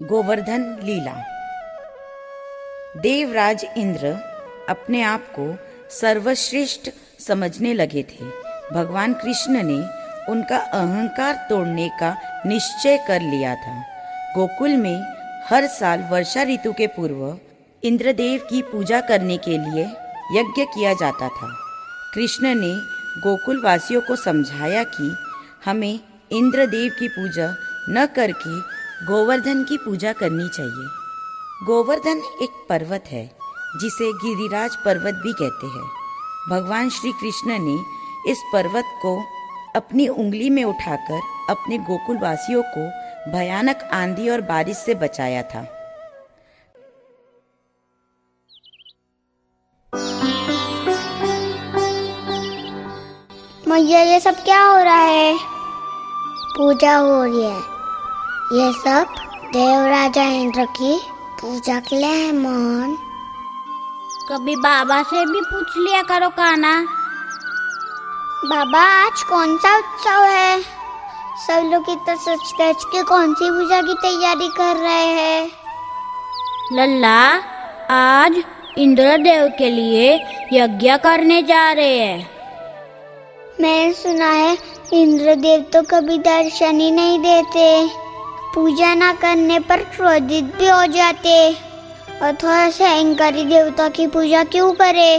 गोवर्धन लीला। देवराज इंद्र अपने आप को सर्वश्रेष्ठ समझने लगे थे। भगवान कृष्ण ने उनका अहंकार तोड़ने का निश्चय कर लिया था। गोकुल में हर साल वर्षा ऋतु के पूर्व इंद्रदेव की पूजा करने के लिए यज्ञ किया जाता था। कृष्ण ने गोकुल वासियों को समझाया कि हमें इंद्रदेव की पूजा न करके गोवर्धन की पूजा करनी चाहिए। गोवर्धन एक पर्वत है जिसे गिरिराज पर्वत भी कहते हैं। भगवान श्री कृष्ण ने इस पर्वत को अपनी उंगली में उठाकर अपने गोकुल वासियों को भयानक आंधी और बारिश से बचाया था। मैया, ये सब क्या हो रहा है? पूजा हो रही है। ये सब देवराजा इंद्र की पूजा के लिए है मोहन। कभी बाबा से भी पूछ लिया करो काना। बाबा, आज कौन सा उत्सव है? सब लोग इतना सच के कौन सी पूजा की तैयारी कर रहे हैं? लल्ला, आज इंद्रदेव के लिए यज्ञ करने जा रहे हैं। मैंने सुना है इंद्रदेव तो कभी दर्शन ही नहीं देते, पूजा ना करने पर क्रोधित भी हो जाते, और थोड़ा सा अहंकारी देवता की पूजा क्यों करे?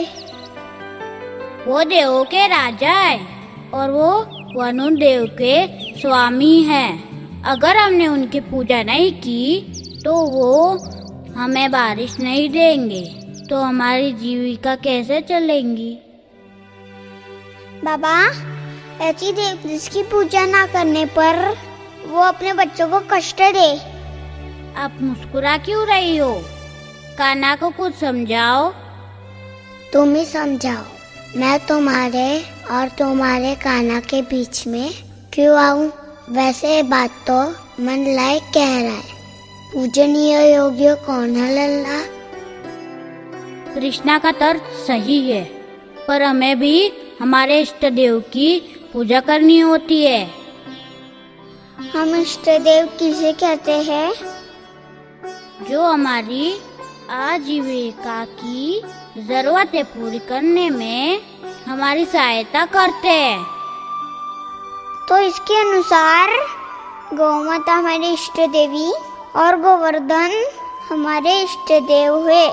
वो देवों के राजा है और वो वरुण देव के स्वामी हैं। अगर हमने उनकी पूजा नहीं की तो वो हमें बारिश नहीं देंगे, तो हमारी जीविका कैसे चलेंगी? बाबा, ऐसी देव जिसकी पूजा ना करने पर वो अपने बच्चों को कष्ट दे। आप मुस्कुरा क्यों रही हो? कान्हा को कुछ समझाओ। तुम ही समझाओ। मैं तुम्हारे और तुम्हारे कान्हा के बीच में क्यों आऊं? वैसे ये बात तो मन लायक कह रहा है। पूजनीय योग्य कौन है लल्ला? कृष्णा का तर्क सही है, पर हमें भी हमारे इष्ट देव की पूजा करनी होती है। हम इष्ट देव किसे कहते हैं? जो हमारी आजीविका की जरूरतें पूरी करने में हमारी सहायता करते हैं। तो इसके अनुसार गौमाता हमारी इष्ट देवी और गोवर्धन हमारे इष्ट देव हुए,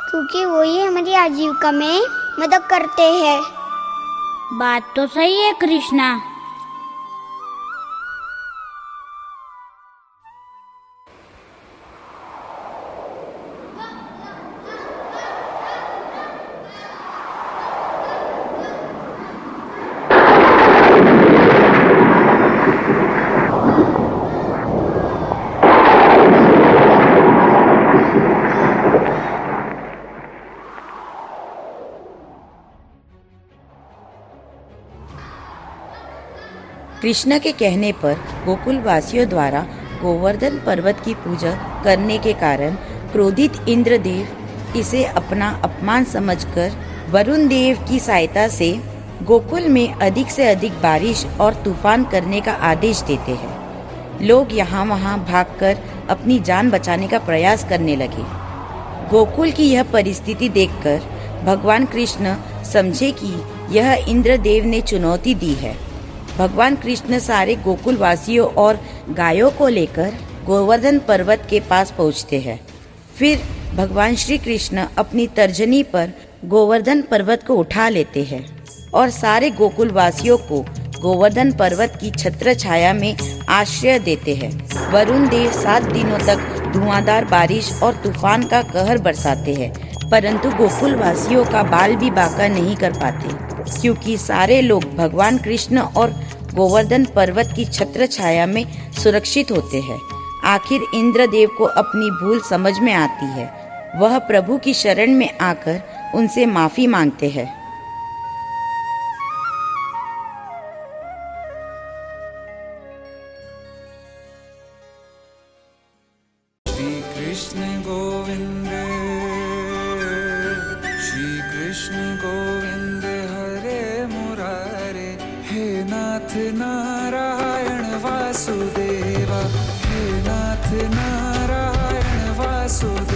क्योंकि वही हमारी आजीविका में मदद करते हैं। बात तो सही है कृष्णा। कृष्ण के कहने पर गोकुल वासियों द्वारा गोवर्धन पर्वत की पूजा करने के कारण क्रोधित इंद्रदेव इसे अपना अपमान समझकर वरुण देव की सहायता से गोकुल में अधिक से अधिक बारिश और तूफान करने का आदेश देते हैं। लोग यहाँ वहाँ भागकर अपनी जान बचाने का प्रयास करने लगे। गोकुल की यह परिस्थिति देखकर भगवान कृष्ण समझे कि यह इंद्रदेव ने चुनौती दी है। भगवान कृष्ण सारे गोकुल वासियों और गायों को लेकर गोवर्धन पर्वत के पास पहुंचते हैं। फिर भगवान श्री कृष्ण अपनी तर्जनी पर गोवर्धन पर्वत को उठा लेते हैं और सारे गोकुल वासियों को गोवर्धन पर्वत की छत्र छाया में आश्रय देते हैं। वरुण देव 7 दिनों तक धुआंधार बारिश और तूफान का कहर बरसाते हैं, परंतु गोकुल वासियों का बाल भी बांका नहीं कर पाते, क्योंकि सारे लोग भगवान कृष्ण और गोवर्धन पर्वत की छत्र छाया में सुरक्षित होते हैं। आखिर इंद्रदेव को अपनी भूल समझ में आती है। वह प्रभु की शरण में आकर उनसे माफी मांगते हैं। श्री कृष्ण गोविंद, श्री कृष्ण गोविंद हरे मुरारे, हे नाथ नारायण वासुदेवा, हे नाथ नारायण वासुदेव